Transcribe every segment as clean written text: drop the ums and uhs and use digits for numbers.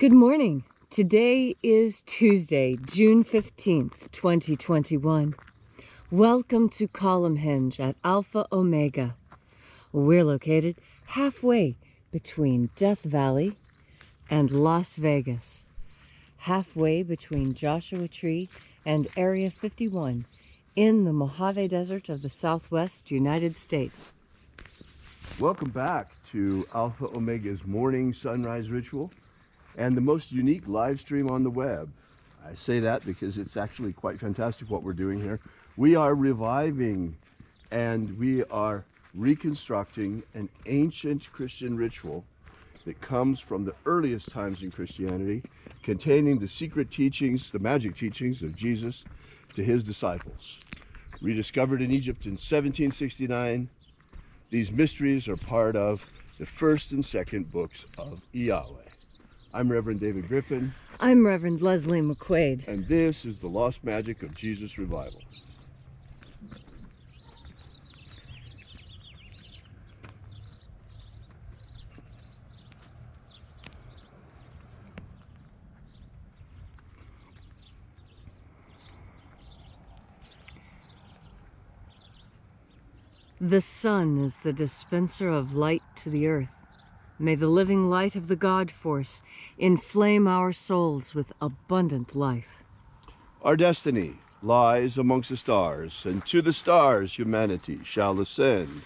Good morning. Today is Tuesday, June 15th, 2021. Welcome to Column Hinge at Alpha Omega. We're located halfway between Death Valley and Las Vegas, halfway between Joshua Tree and Area 51 in the Mojave Desert of the Southwest United States. Welcome back to Alpha Omega's morning sunrise ritual and the most unique live stream on the web. I say that because it's actually quite fantastic what we're doing here. We are reviving and we are reconstructing an ancient Christian ritual that comes from the earliest times in Christianity, containing the secret teachings, the magic teachings of Jesus to his disciples. Rediscovered in Egypt in 1769, these mysteries are part of the first and second books of Yahweh. I'm Reverend David Griffin. I'm Reverend Leslie McQuaid. And this is the Lost Magic of Jesus Revival. The sun is the dispenser of light to the earth. May the living light of the God Force inflame our souls with abundant life. Our destiny lies amongst the stars, and to the stars humanity shall ascend.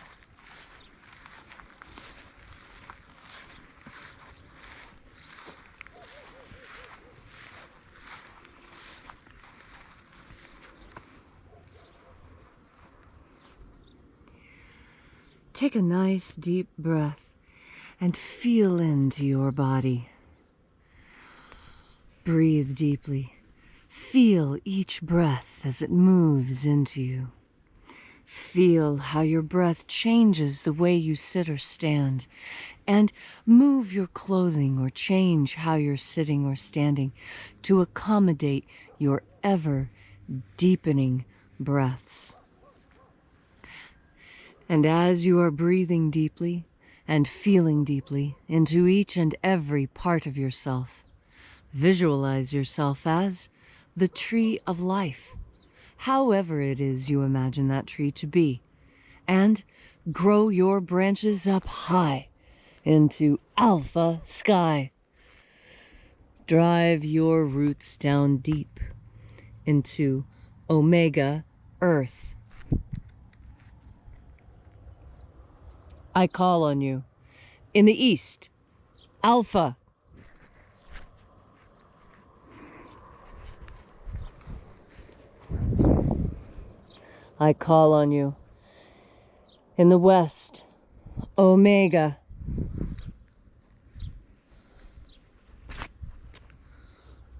Take a nice deep breath and feel into your body. Breathe deeply. Feel each breath as it moves into you. Feel how your breath changes the way you sit or stand, and move your clothing or change how you're sitting or standing to accommodate your ever deepening breaths. And as you are breathing deeply and feeling deeply into each and every part of yourself, visualize yourself as the tree of life, however it is you imagine that tree to be, and grow your branches up high into alpha sky. Drive your roots down deep into omega earth. I call on you. In the east, Alpha. I call on you. In the west, Omega.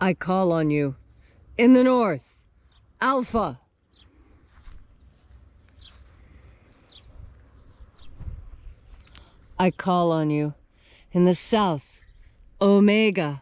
I call on you. In the north, Alpha. I call on you. In the south, Omega.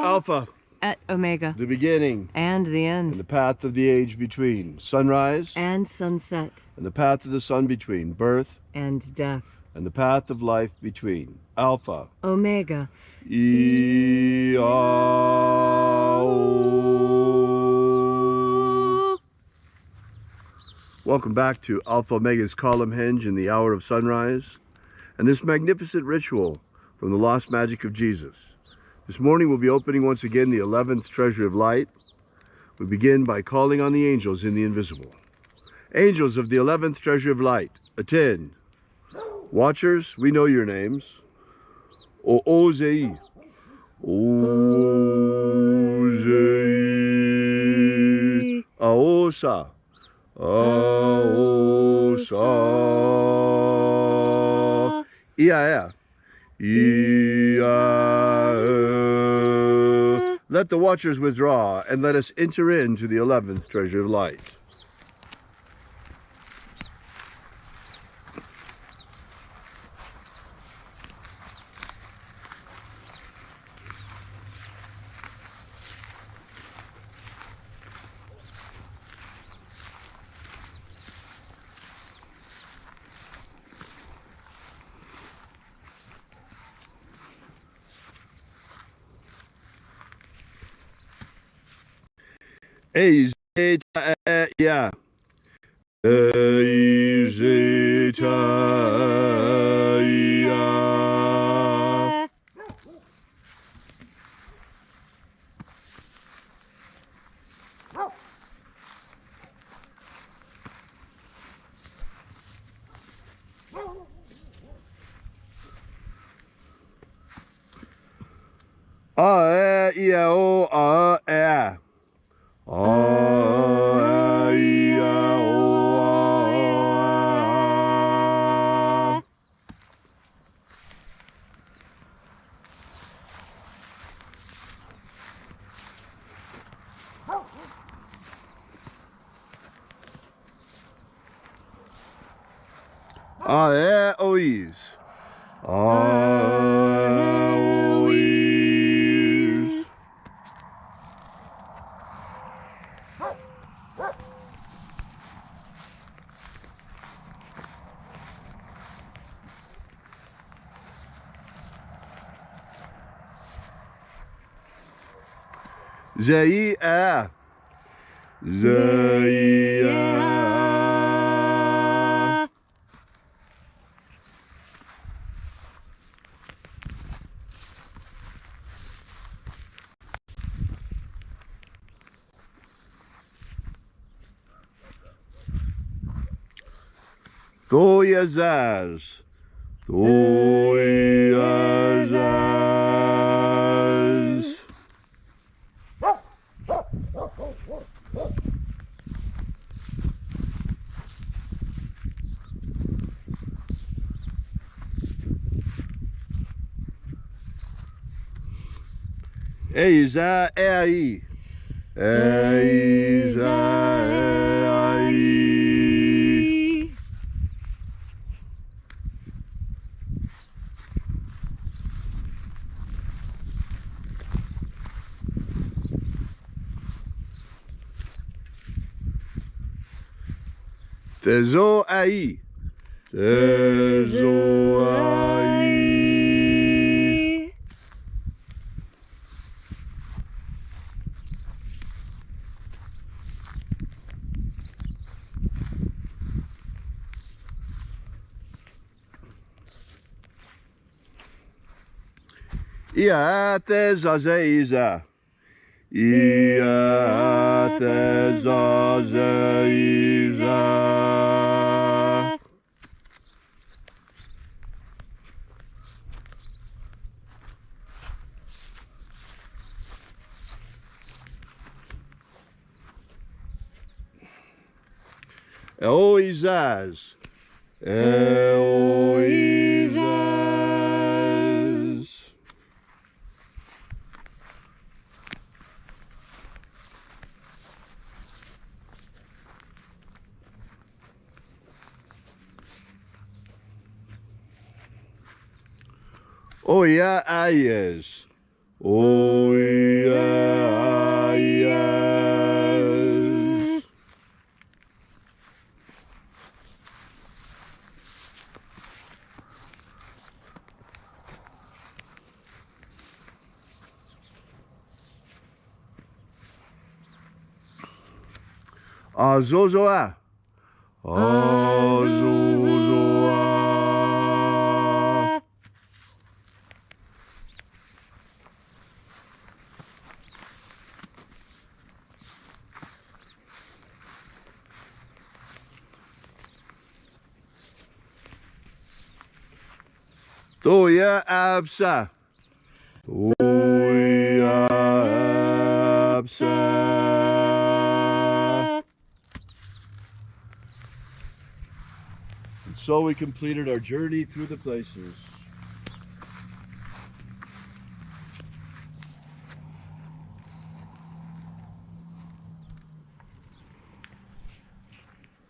Alpha. At Omega. The beginning. And the end. And the path of the age between. Sunrise. And sunset. And the path of the sun between. Birth. And death. And the path of life between. Alpha. Omega. Welcome back to Alpha Omega's Column Hinge in the hour of sunrise and this magnificent ritual from the Lost Magic of Jesus. This morning we'll be opening once again the 11th treasure of light. We begin by calling on the angels in the invisible. Angels of the 11th treasure of light, attend. Watchers, we know your names. O-O-Z-E. O-Z-E. Aosa. Aosa. Ia. Let the watchers withdraw, and let us enter into the 11th treasure of light. A zeta ya. A zeta ya. A e o a e. A e o a. A e o is. A e o is. Zei a. Zei a. Toyazaz. Toyazaz. Eiza ei. Eiza ei. Tezo ai. Tezo ai. Ia tezazeiza. Ia tezazeiza. Eoizaz. Eoizaz. Oia aies. Oia aies. Azozoa. Azozoa. Toya absa. Toya absa. And so we completed our journey through the places.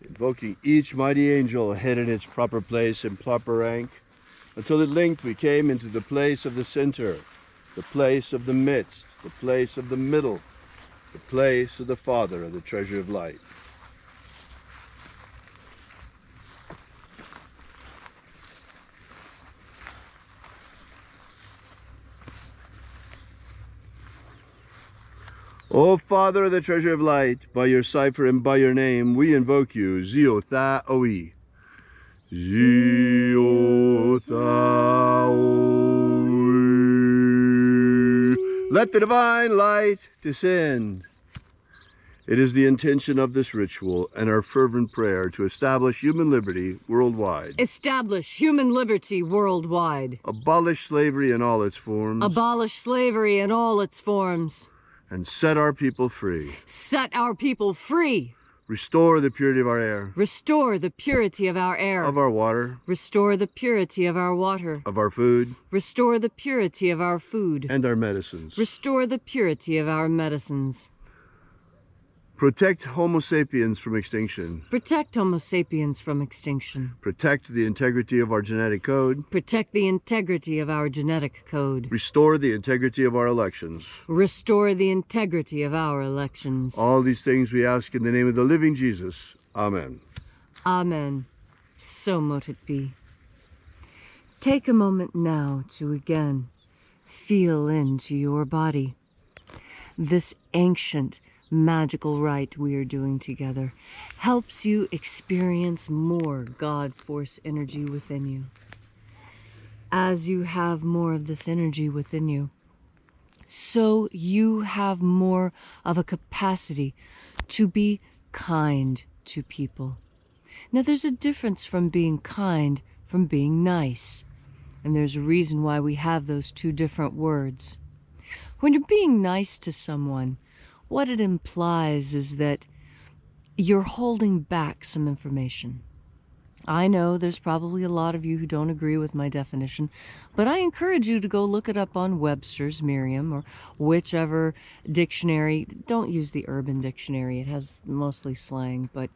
Invoking each mighty angel hid in its proper place and proper rank, until at length we came into the place of the center, the place of the midst, the place of the middle, the place of the Father of the treasure of light. O Father of the treasure of light, by your cipher and by your name, we invoke you, Zio Tha Oi. Zio Tha Oi. Let the divine light descend. It is the intention of this ritual and our fervent prayer to establish human liberty worldwide. Establish human liberty worldwide. Abolish slavery in all its forms. Abolish slavery in all its forms. And set our people free. Set our people free. Restore the purity of our air. Restore the purity of our air. Of our water. Restore the purity of our water. Of our food. Restore the purity of our food. And our medicines. Restore the purity of our medicines. Protect Homo sapiens from extinction. Protect Homo sapiens from extinction. Protect the integrity of our genetic code. Protect the integrity of our genetic code. Restore the integrity of our elections. Restore the integrity of our elections. All these things we ask in the name of the living Jesus. Amen. Amen. So mote it be. Take a moment now to again feel into your body. This ancient magical rite we are doing together helps you experience more God force energy within you. As you have more of this energy within you, so you have more of a capacity to be kind to people. Now there's a difference from being kind from being nice, and there's a reason why we have those two different words. When you're being nice to someone, what it implies is that you're holding back some information. I know there's probably a lot of you who don't agree with my definition, but I encourage you to go look it up on Webster's, Merriam, or whichever dictionary. Don't use the Urban Dictionary. It has mostly slang, but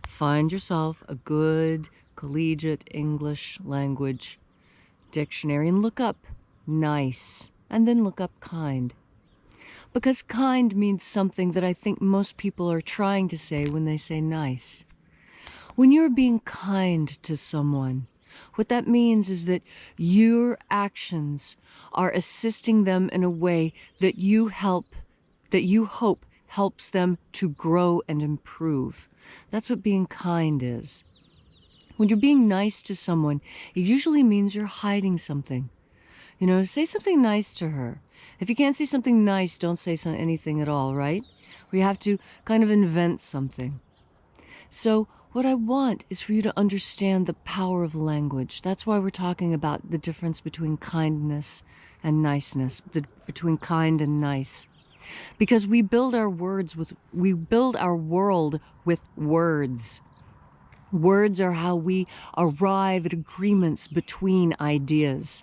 find yourself a good collegiate English language dictionary and look up nice, and then look up kind. Because kind means something that I think most people are trying to say when they say nice. When you're being kind to someone, what that means is that your actions are assisting them in a way that you hope helps them to grow and improve. That's what being kind is. When you're being nice to someone, it usually means you're hiding something. You know, say something nice to her. If you can't say something nice, don't say anything at all, right? We have to kind of invent something. So what I want is for you to understand the power of language. That's why we're talking about the difference between kindness and niceness, between kind and nice. Because we build our world with words. Words are how we arrive at agreements between ideas.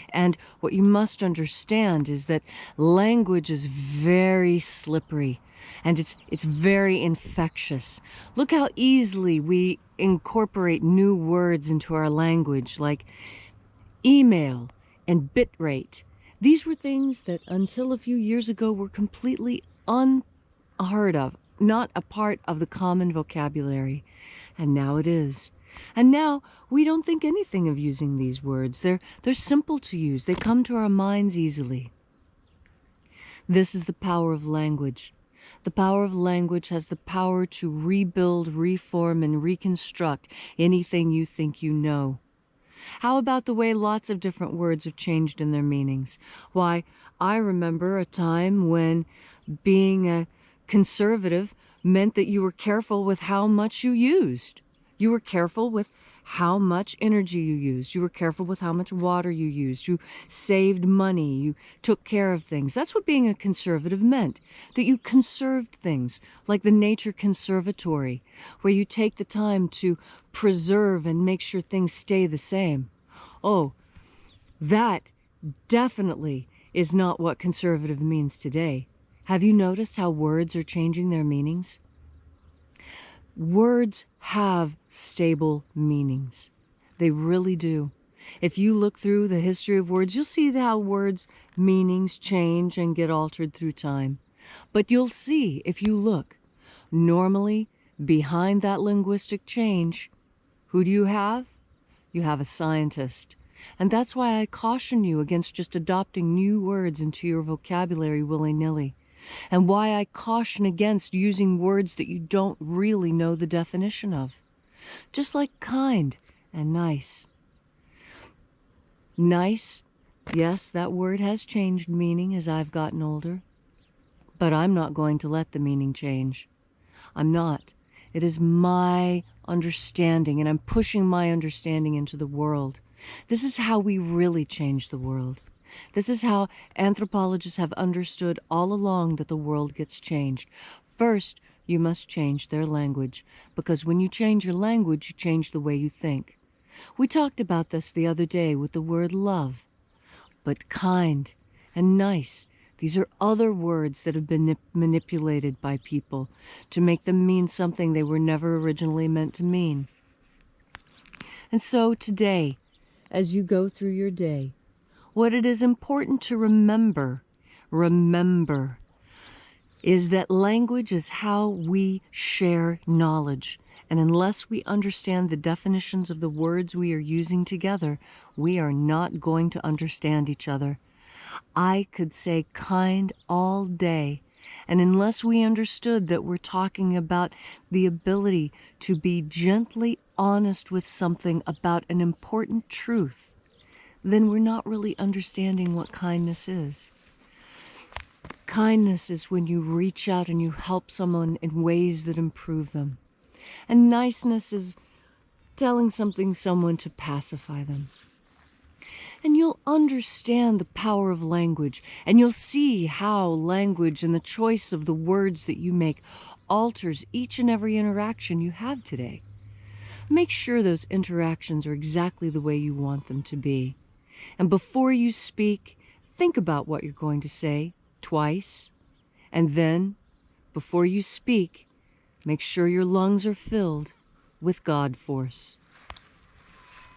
And what you must understand is that language is very slippery and it's very infectious. Look how easily we incorporate new words into our language, like email and bitrate. These were things that until a few years ago were completely unheard of, not a part of the common vocabulary. And now it is. And now we don't think anything of using these words. They're simple to use. They come to our minds easily. This is the power of language. The power of language has the power to rebuild, reform, and reconstruct anything you think you know. How about the way lots of different words have changed in their meanings? Why, I remember a time when being a conservative meant that you were careful with how much you used. You were careful with how much energy you used. You were careful with how much water you used. You saved money. You took care of things. That's what being a conservative meant, that you conserved things, like the Nature Conservatory, where you take the time to preserve and make sure things stay the same. Oh, that definitely is not what conservative means today. Have you noticed how words are changing their meanings? Words have stable meanings. They really do. If you look through the history of words, you'll see how words' meanings change and get altered through time. But you'll see, if you look, normally behind that linguistic change, who do you have? You have a scientist. And that's why I caution you against just adopting new words into your vocabulary willy-nilly. and why I caution against using words that you don't really know the definition of. Just like kind and nice. Nice, yes, that word has changed meaning as I've gotten older, but I'm not going to let the meaning change. I'm not. It is my understanding, and I'm pushing my understanding into the world. This is how we really change the world. This is how anthropologists have understood all along that the world gets changed. First, you must change their language, because when you change your language, you change the way you think. We talked about this the other day with the word love. But kind and nice, these are other words that have been manipulated by people to make them mean something they were never originally meant to mean. And so today, as you go through your day, what it is important to remember is that language is how we share knowledge. And unless we understand the definitions of the words we are using together, we are not going to understand each other. I could say kind all day, and unless we understood that we're talking about the ability to be gently honest with something about an important truth, then we're not really understanding what kindness is. Kindness is when you reach out and you help someone in ways that improve them. And niceness is telling someone to pacify them. And you'll understand the power of language, and you'll see how language and the choice of the words that you make alters each and every interaction you have today. Make sure those interactions are exactly the way you want them to be. And before you speak, think about what you're going to say twice. And then, before you speak, make sure your lungs are filled with God force.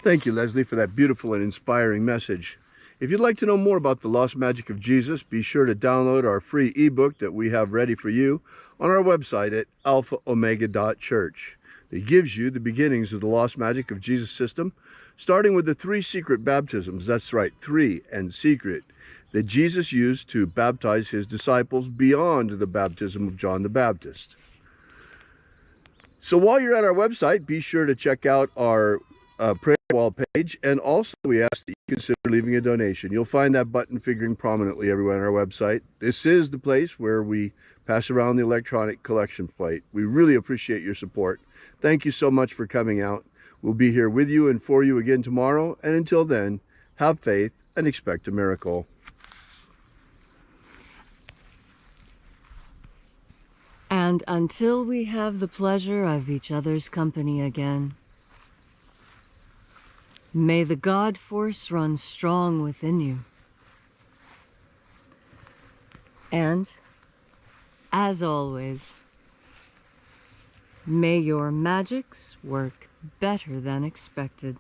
Thank you, Leslie, for that beautiful and inspiring message. If you'd like to know more about the lost magic of Jesus, be sure to download our free ebook that we have ready for you on our website at alphaomega.church. It gives you the beginnings of the lost magic of Jesus system, starting with the 3 secret baptisms. That's right, 3 and secret, that Jesus used to baptize his disciples beyond the baptism of John the Baptist. So while you're at our website, be sure to check out our prayer wall page, and also we ask that you consider leaving a donation. You'll find that button figuring prominently everywhere on our website. This is the place where we pass around the electronic collection plate. We really appreciate your support. Thank you so much for coming out. We'll be here with you and for you again tomorrow, and until then, have faith and expect a miracle. And until we have the pleasure of each other's company again, may the God force run strong within you. And, as always, may your magics work better than expected.